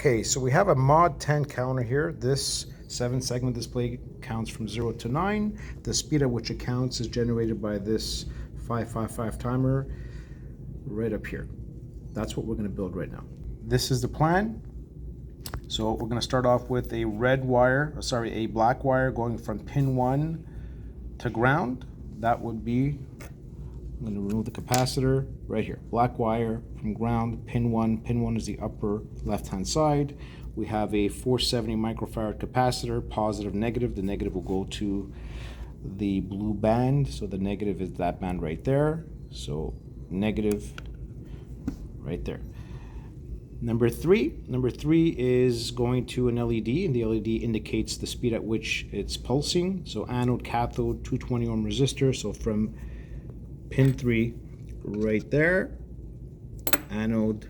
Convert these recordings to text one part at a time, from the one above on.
Okay, so we have a mod 10 counter here. This 7-segment display counts from 0 to 9. The speed at which it counts is generated by this 555 timer right up here. That's what we're going to build right now. This is the plan. So we're going to start off with a black wire going from pin 1 to ground. That would be, I'm going to remove the capacitor right here. Black wire from ground, pin 1. Pin 1 is the upper left-hand side. We have a 470 microfarad capacitor, positive, negative. The negative will go to the blue band, so the negative is that band right there. So negative right there. Number three is going to an LED, and the LED indicates the speed at which it's pulsing. So anode, cathode, 220 ohm resistor. So from pin 3 right there, anode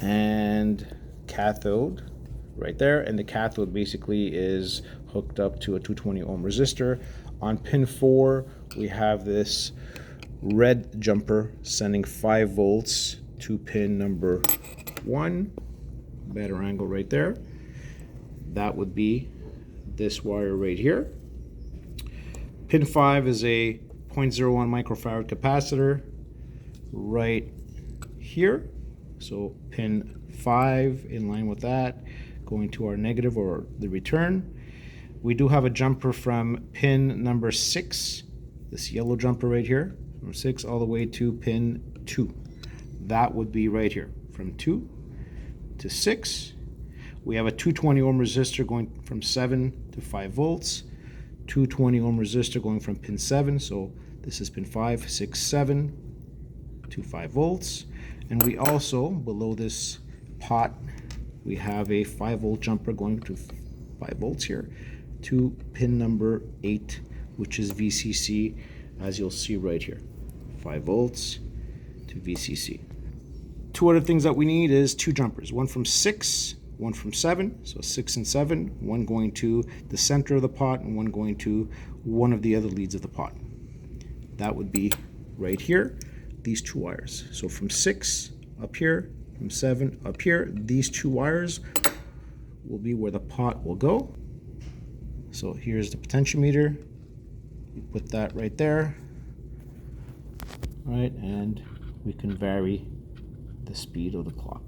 and cathode right there, and the cathode basically is hooked up to a 220 ohm resistor. On pin 4 we have this red jumper sending 5 volts to pin number 1. Better angle right there. That would be this wire right here. Pin 5 is a 0.01 microfarad capacitor right here. So pin 5 in line with that, going to our negative or the return. We do have a jumper from pin number 6, this yellow jumper right here, from 6 all the way to pin 2. That would be right here, from 2 to 6. We have a 220 ohm resistor going from 7 to 5 volts. 220 ohm resistor going from pin 7, so this is pin 5, 6, 7 to 5 volts. And we also, below this pot, we have a 5 volt jumper going to 5 volts here to pin number 8, which is VCC, as you'll see right here. 5 volts to VCC. Two other things that we need is 2 jumpers, one from 6, one from 7, so 6 and 7, one going to the center of the pot and one going to one of the other leads of the pot. That would be right here, these 2 wires. So from 6 up here, from 7 up here, these 2 wires will be where the pot will go. So here's the potentiometer. We put that right there. All right, and we can vary the speed of the clock.